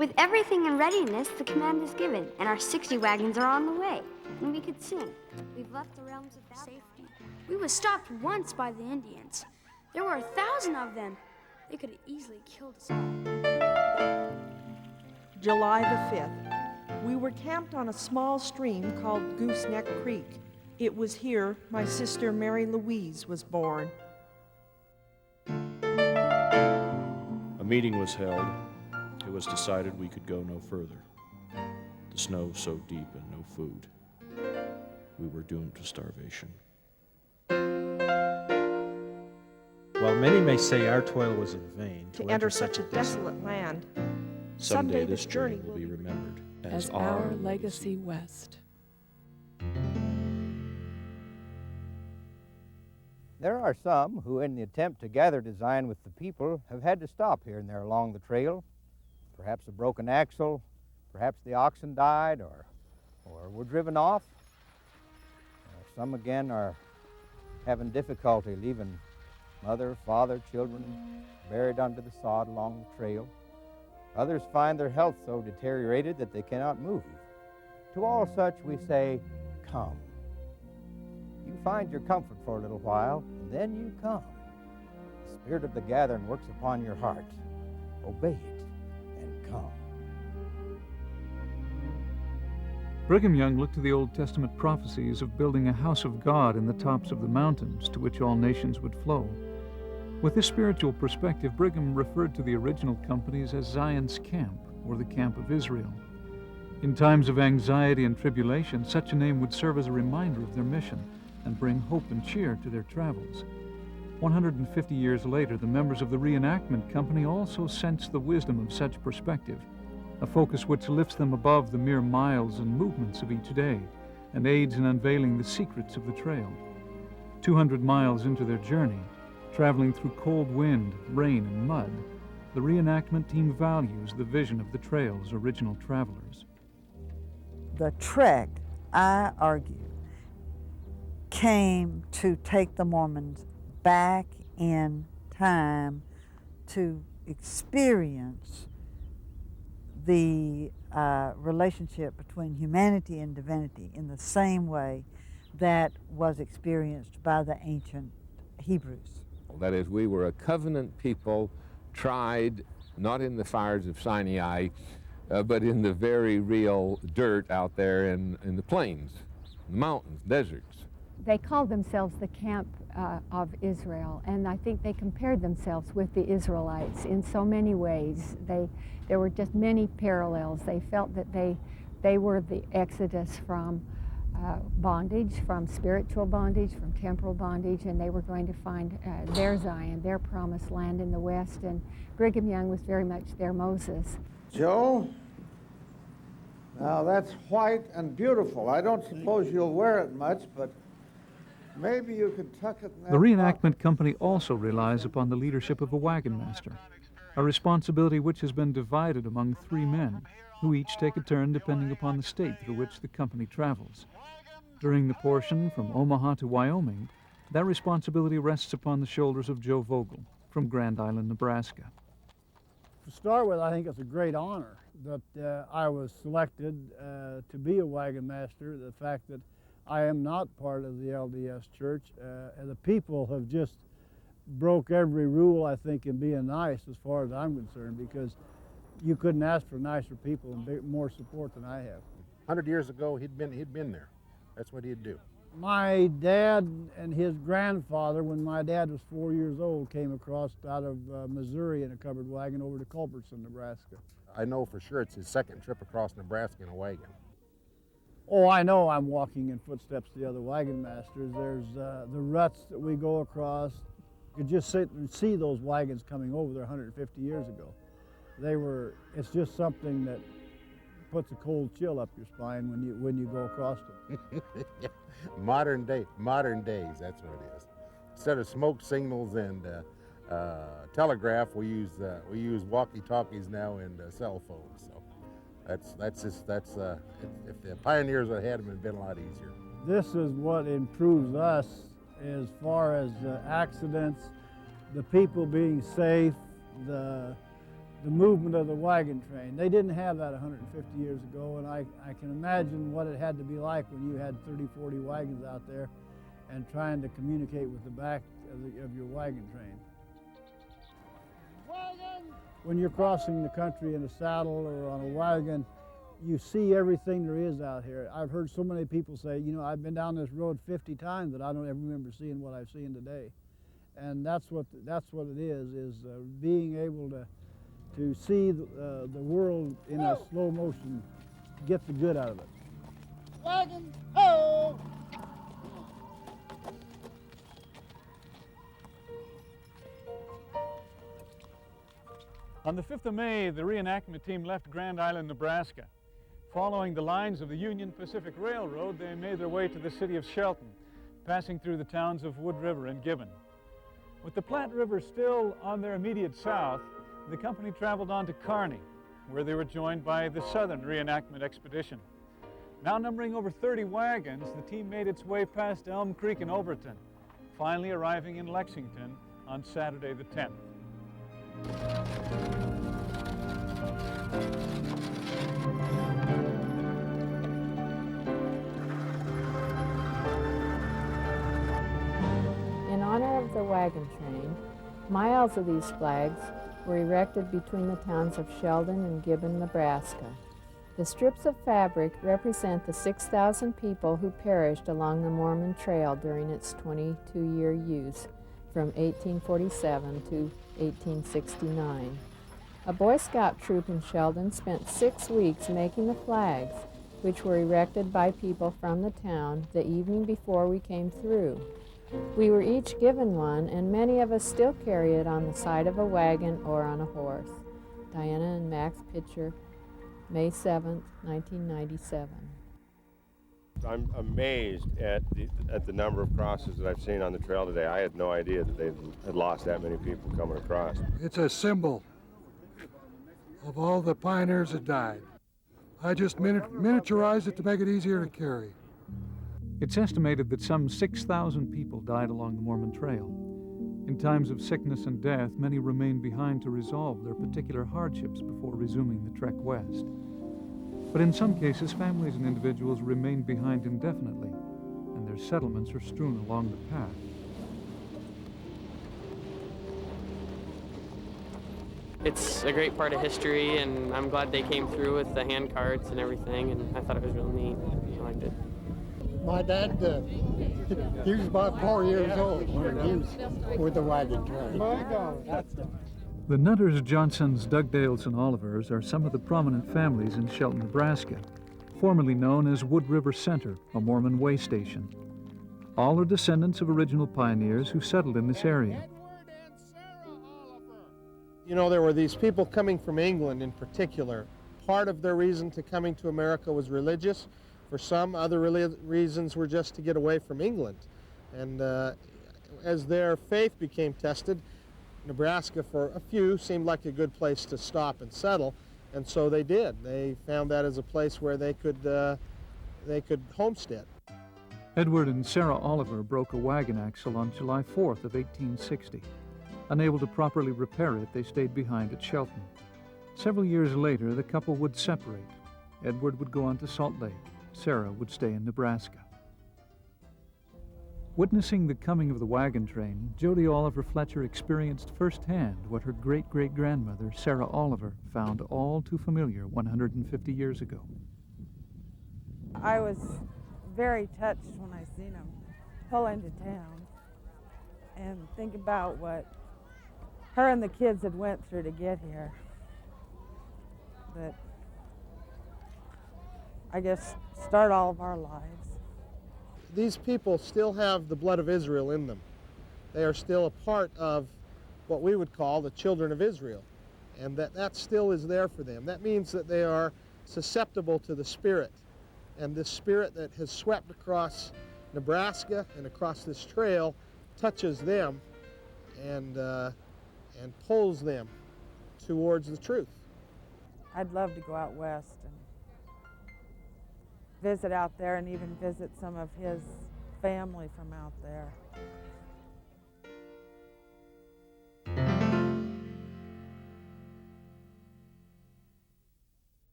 With everything in readiness, the command is given, and our 60 wagons are on the way. And we could sing, we've left the realms of safety. We were stopped once by the Indians. There were 1,000 of them. They could have easily killed us all. July the 5th. We were camped on a small stream called Gooseneck Creek. It was here my sister Mary Louise was born. A meeting was held. It was decided we could go no further. The snow so deep and no food. We were doomed to starvation. While many may say our toil was in vain, To enter such a desolate land, Someday this journey will be remembered as our legacy west. There are some who, in the attempt to gather design with the people, have had to stop here and there along the trail. Perhaps a broken axle, perhaps the oxen died, or were driven off. Some again are having difficulty leaving mother, father, children buried under the sod along the trail. Others find their health so deteriorated that they cannot move. To all such we say, come. You find your comfort for a little while, and then you come. The spirit of the gathering works upon your heart. Obey it and come. Brigham Young looked to the Old Testament prophecies of building a house of God in the tops of the mountains to which all nations would flow. With this spiritual perspective, Brigham referred to the original companies as Zion's Camp, or the Camp of Israel. In times of anxiety and tribulation, such a name would serve as a reminder of their mission and bring hope and cheer to their travels. 150 years later, the members of the Reenactment Company also sensed the wisdom of such perspective, a focus which lifts them above the mere miles and movements of each day and aids in unveiling the secrets of the trail. 200 miles into their journey, traveling through cold wind, rain, and mud, the reenactment team values the vision of the trail's original travelers. The trek, I argue, came to take the Mormons back in time to experience the relationship between humanity and divinity in the same way that was experienced by the ancient Hebrews. That is, we were a covenant people tried not in the fires of Sinai, but in the very real dirt out there in the plains, the mountains, deserts. They called themselves the Camp of Israel, and I think they compared themselves with the Israelites in so many ways. There were just many parallels. They felt that they were the exodus from bondage, from spiritual bondage, from temporal bondage, and they were going to find their Zion, their promised land in the West, and Brigham Young was very much their Moses. Joe, now that's white and beautiful. I don't suppose you'll wear it much, but maybe you could tuck it in that The Reenactment Company also relies upon the leadership of a wagon master, a responsibility which has been divided among 3 men, who each take a turn depending upon the state through which the company travels. During the portion from Omaha to Wyoming, that responsibility rests upon the shoulders of Joe Vogel from Grand Island, Nebraska. To start with, I think it's a great honor that I was selected to be a wagon master. The fact that I am not part of the LDS Church, and the people have just broke every rule, I think, in being nice as far as I'm concerned, because you couldn't ask for nicer people and more support than I have. 100 years ago, he'd been there. That's what he'd do. My dad and his grandfather, when my dad was 4 years old, came across out of Missouri in a covered wagon over to Culbertson, Nebraska. I know for sure it's his second trip across Nebraska in a wagon. Oh, I know I'm walking in footsteps of the other wagon masters. There's the ruts that we go across. You could just sit and see those wagons coming over there 150 years ago. It's just something that puts a cold chill up your spine when you go across them. Modern days, that's what it is. Instead of smoke signals and telegraph, we use walkie-talkies now and cell phones. So if the Pioneers had had them, it'd been a lot easier. This is what improves us as far as accidents, the people being safe, the the movement of the wagon train. They didn't have that 150 years ago, and I can imagine what it had to be like when you had 30, 40 wagons out there and trying to communicate with the back of your wagon train. When you're crossing the country in a saddle or on a wagon, you see everything there is out here. I've heard so many people say, you know, I've been down this road 50 times that I don't ever remember seeing what I've seen today. And that's what it is being able to see the world in a slow motion, get the good out of it. Wagon, ho! On the 5th of May, the reenactment team left Grand Island, Nebraska. Following the lines of the Union Pacific Railroad, they made their way to the city of Shelton, passing through the towns of Wood River and Gibbon. With the Platte River still on their immediate south, the company traveled on to Kearney, where they were joined by the Southern Reenactment Expedition. Now numbering over 30 wagons, the team made its way past Elm Creek and Overton, finally arriving in Lexington on Saturday the 10th. In honor of the wagon train, miles of these flags were erected between the towns of Sheldon and Gibbon, Nebraska. The strips of fabric represent the 6,000 people who perished along the Mormon Trail during its 22-year use from 1847 to 1869. A Boy Scout troop in Sheldon spent 6 weeks making the flags, which were erected by people from the town the evening before we came through. We were each given one, and many of us still carry it on the side of a wagon or on a horse. Diana and Max Pitcher, May 7th, 1997. I'm amazed at the number of crosses that I've seen on the trail today. I had no idea that they had lost that many people coming across. It's a symbol of all the pioneers that died. I just miniaturized it to make it easier to carry. It's estimated that some 6,000 people died along the Mormon Trail. In times of sickness and death, many remained behind to resolve their particular hardships before resuming the trek west. But in some cases, families and individuals remained behind indefinitely, and their settlements are strewn along the path. It's a great part of history, and I'm glad they came through with the hand carts and everything, and I thought it was real neat. I liked it. My dad, he was about 4 years old when he was with the wagon train. My God. The Nutters, Johnsons, Dugdales, and Olivers are some of the prominent families in Shelton, Nebraska, formerly known as Wood River Center, a Mormon way station. All are descendants of original pioneers who settled in this area. You know, there were these people coming from England in particular. Part of their reason to coming to America was religious. For some, other reasons were just to get away from England. And as their faith became tested, Nebraska, for a few, seemed like a good place to stop and settle, and so they did. They found that as a place where they could homestead. Edward and Sarah Oliver broke a wagon axle on July 4th of 1860. Unable to properly repair it, they stayed behind at Shelton. Several years later, the couple would separate. Edward would go on to Salt Lake. Sarah would stay in Nebraska. Witnessing the coming of the wagon train, Jody Oliver Fletcher experienced firsthand what her great-great-grandmother, Sarah Oliver, found all too familiar 150 years ago. I was very touched when I seen them pull into town and think about what her and the kids had went through to get here. That I guess start all of our lives. These people still have the blood of Israel in them. They are still a part of what we would call the children of Israel, and that still is there for them. That means that they are susceptible to the Spirit, and this Spirit that has swept across Nebraska and across this trail touches them and pulls them towards the truth. I'd love to go out west and visit out there and even visit some of his family from out there.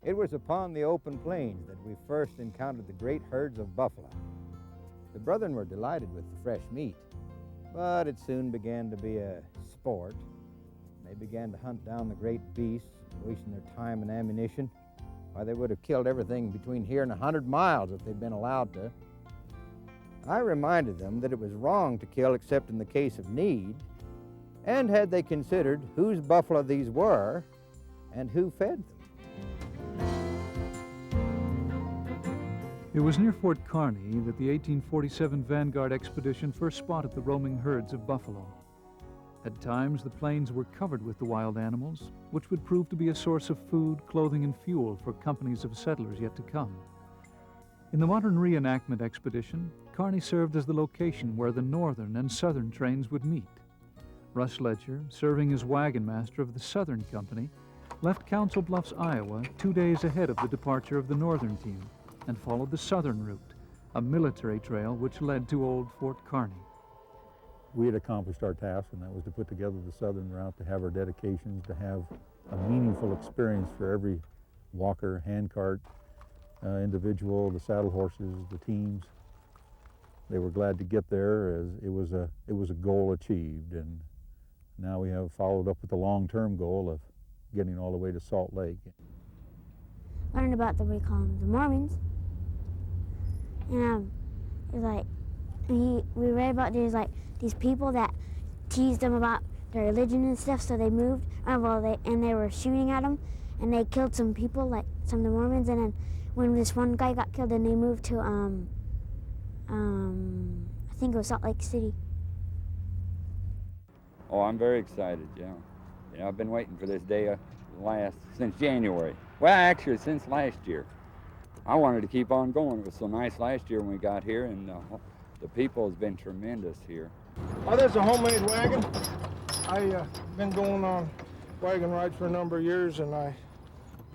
It was upon the open plains that we first encountered the great herds of buffalo. The brethren were delighted with the fresh meat, but it soon began to be a sport. They began to hunt down the great beasts, wasting their time and ammunition. Why, they would have killed everything between here and 100 miles if they'd been allowed to. I reminded them that it was wrong to kill except in the case of need, and had they considered whose buffalo these were and who fed them. It was near Fort Kearny that the 1847 Vanguard expedition first spotted the roaming herds of buffalo. At times, the plains were covered with the wild animals, which would prove to be a source of food, clothing, and fuel for companies of settlers yet to come. In the modern reenactment expedition, Kearny served as the location where the northern and southern trains would meet. Russ Letcher, serving as wagon master of the Southern Company, left Council Bluffs, Iowa, 2 days ahead of the departure of the northern team and followed the southern route, a military trail which led to old Fort Kearny. We had accomplished our task, and that was to put together the southern route, to have our dedications, to have a meaningful experience for every walker, handcart, individual, the saddle horses, the teams. They were glad to get there, as it was a goal achieved, and now we have followed up with the long-term goal of getting all the way to Salt Lake. Learned about we call them the Mormons, and it's like we read about these people that teased them about their religion and stuff, so they moved. And they were shooting at them, and they killed some people, like some of the Mormons. And then when this one guy got killed, then they moved to I think it was Salt Lake City. Oh, I'm very excited, yeah. You know, I've been waiting for this day since January. Well, actually, since last year. I wanted to keep on going. It was so nice last year when we got here, and the people has been tremendous here. Oh, there's a homemade wagon. I've been going on wagon rides for a number of years, and I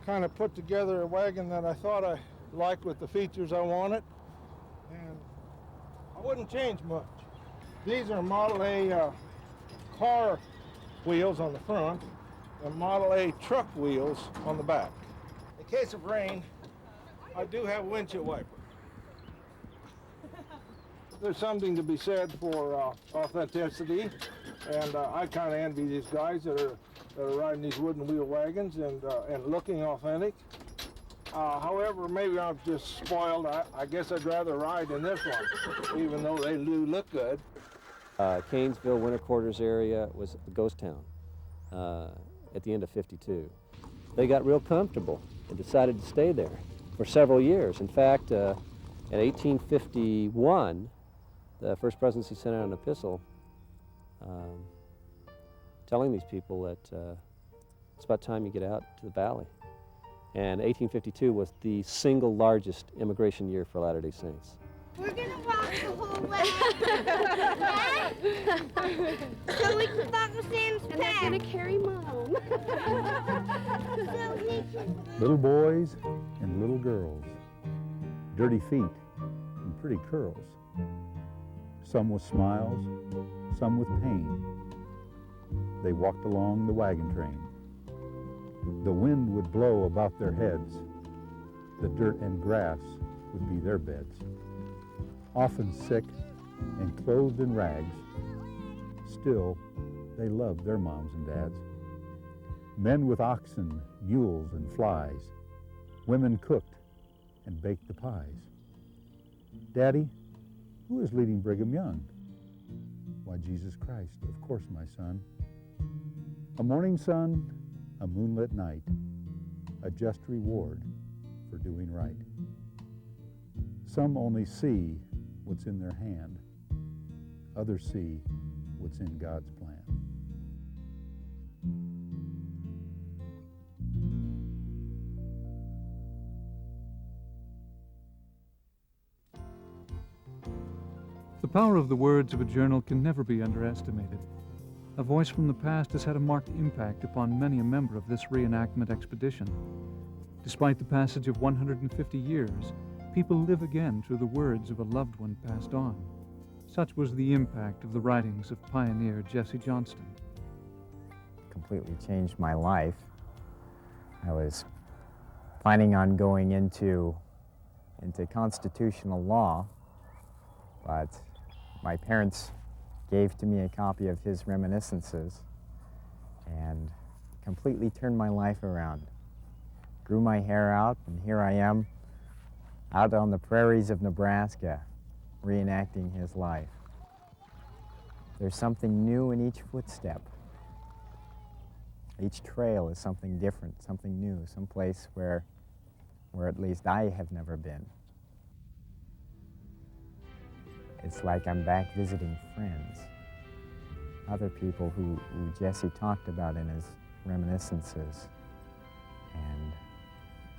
kind of put together a wagon that I thought I liked with the features I wanted, and I wouldn't change much. These are Model A car wheels on the front and Model A truck wheels on the back. In case of rain, I do have a windshield wiper. There's something to be said for authenticity, and I kind of envy these guys that are riding these wooden wheel wagons and looking authentic. However, maybe I'm just spoiled. I guess I'd rather ride in this one, even though they do look good. Canesville, Winter Quarters area was a ghost town at the end of '52. They got real comfortable and decided to stay there for several years. In fact, in 1851, the First Presidency sent out an epistle telling these people that it's about time you get out to the valley. And 1852 was the single largest immigration year for Latter-day Saints. We're going to walk the whole way. So we can follow Sam's path. And they're going to carry Mom. Little boys and little girls, dirty feet and pretty curls. Some with smiles, some with pain. They walked along the wagon train. The wind would blow about their heads. The dirt and grass would be their beds. Often sick and clothed in rags, still they loved their moms and dads. Men with oxen, mules, and flies. Women cooked and baked the pies. Daddy, who is leading Brigham Young? Why, Jesus Christ, of course, my son. A morning sun, a moonlit night, a just reward for doing right. Some only see what's in their hand. Others see what's in God's plan. The power of the words of a journal can never be underestimated. A voice from the past has had a marked impact upon many a member of this reenactment expedition. Despite the passage of 150 years, people live again through the words of a loved one passed on. Such was the impact of the writings of pioneer Jesse Johnston. Completely changed my life. I was planning on going into constitutional law, but my parents gave to me a copy of his reminiscences and completely turned my life around. Grew my hair out, and here I am out on the prairies of Nebraska, reenacting his life. There's something new in each footstep. Each trail is something different, something new, some place where at least I have never been. It's like I'm back visiting friends, other people who Jesse talked about in his reminiscences, and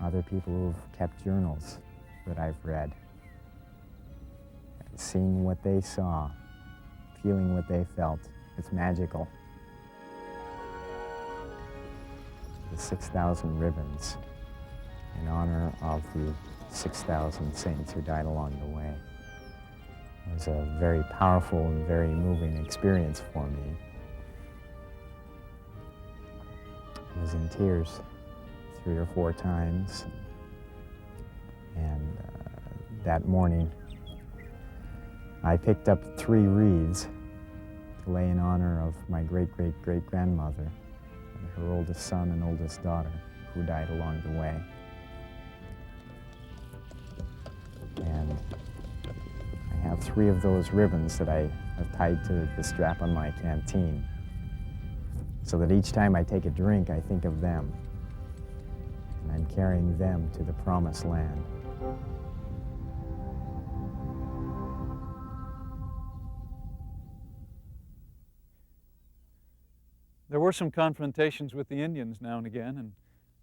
other people who've kept journals that I've read. Seeing what they saw, feeling what they felt, it's magical. The 6,000 ribbons in honor of the 6,000 saints who died along the way. It was a very powerful and very moving experience for me. I was in tears 3 or 4 times, and that morning I picked up 3 wreaths to lay in honor of my great-great-great-grandmother and her oldest son and oldest daughter who died along the way. And I have 3 of those ribbons that I have tied to the strap on my canteen, so that each time I take a drink, I think of them, and I'm carrying them to the promised land. There were some confrontations with the Indians now and again, and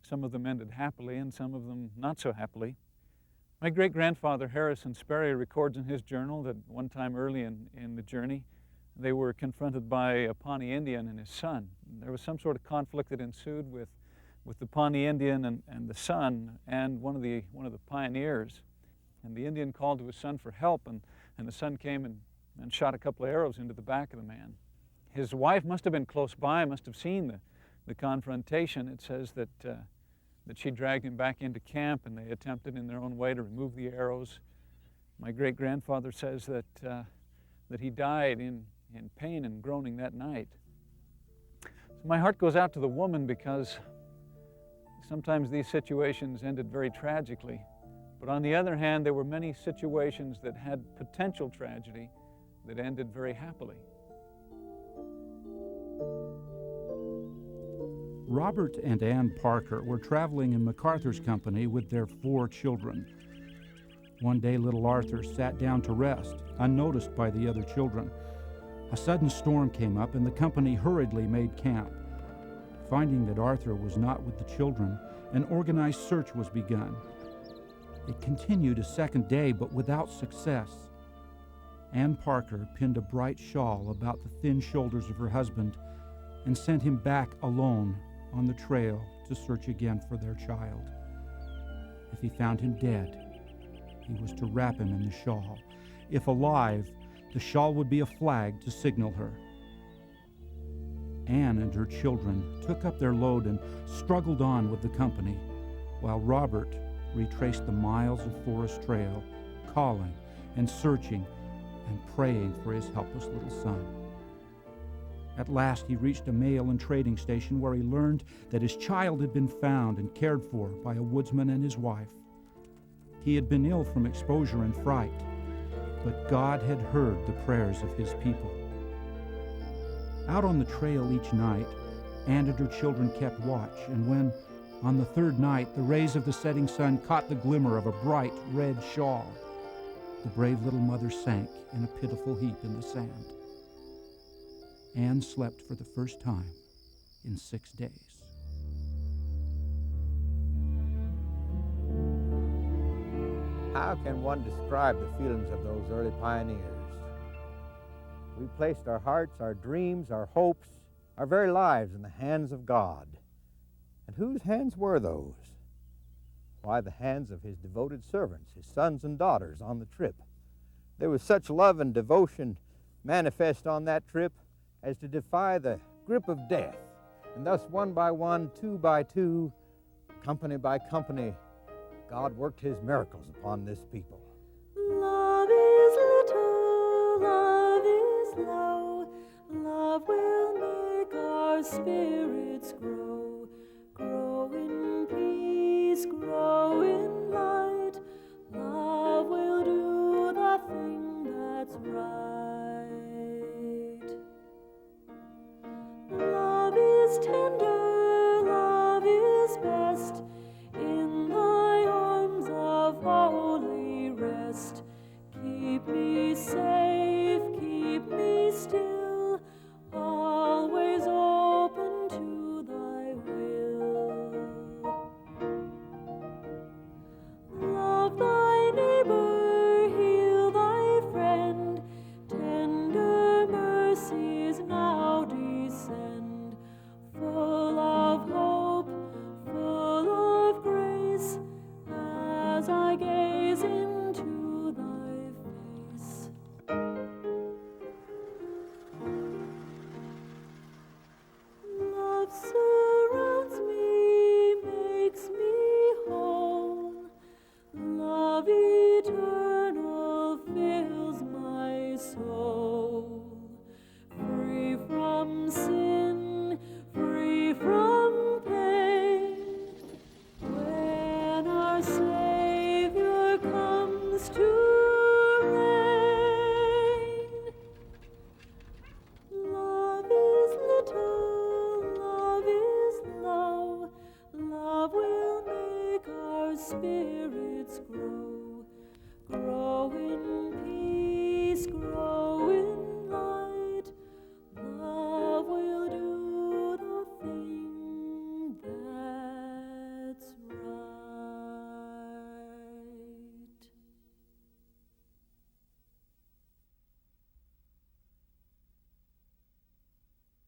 some of them ended happily and some of them not so happily. My great-grandfather Harrison Sperry records in his journal that one time early in the journey, they were confronted by a Pawnee Indian and his son. There was some sort of conflict that ensued with the Pawnee Indian and the son and one of the pioneers. And the Indian called to his son for help, and the son came and shot a couple of arrows into the back of the man. His wife must have been close by, must have seen the confrontation. It says that she dragged him back into camp, and they attempted in their own way to remove the arrows. My great-grandfather says that he died in pain and groaning that night. So my heart goes out to the woman, because sometimes these situations ended very tragically. But on the other hand, there were many situations that had potential tragedy that ended very happily. Robert and Ann Parker were traveling in MacArthur's company with their 4 children. One day, little Arthur sat down to rest, unnoticed by the other children. A sudden storm came up, and the company hurriedly made camp. Finding that Arthur was not with the children, an organized search was begun. It continued a second day, but without success. Ann Parker pinned a bright shawl about the thin shoulders of her husband and sent him back alone on the trail to search again for their child. If he found him dead, he was to wrap him in the shawl. If alive, the shawl would be a flag to signal her. Ann and her children took up their load and struggled on with the company, while Robert retraced the miles of forest trail, calling and searching and praying for his helpless little son. At last, he reached a mail and trading station where he learned that his child had been found and cared for by a woodsman and his wife. He had been ill from exposure and fright, but God had heard the prayers of his people. Out on the trail each night, Ann and her children kept watch, and when, on the 3rd night, the rays of the setting sun caught the glimmer of a bright red shawl, the brave little mother sank in a pitiful heap in the sand. Ann slept for the first time in 6 days. How can one describe the feelings of those early pioneers? We placed our hearts, our dreams, our hopes, our very lives in the hands of God. And whose hands were those? Why, the hands of his devoted servants, his sons and daughters on the trip. There was such love and devotion manifest on that trip as to defy the grip of death. And thus, one by one, 2 by 2, company by company, God worked his miracles upon this people. Love is little, love is low, love will make our spirits grow, grow in peace, grow in light, love will do the thing that's right. Love is tender, love is best, in thy arms of holy rest. Keep me safe, keep me still, always open to thy will. Love thy neighbor, heal thy friend, tender mercies now descend, full of hope, full of grace, as I gaze into thy face. Love surrounds me, makes me whole, love eternal fills my soul, free from sin, free from pain. When our Savior comes to reign, love is little, love is low, love will make our spirits grow, grow in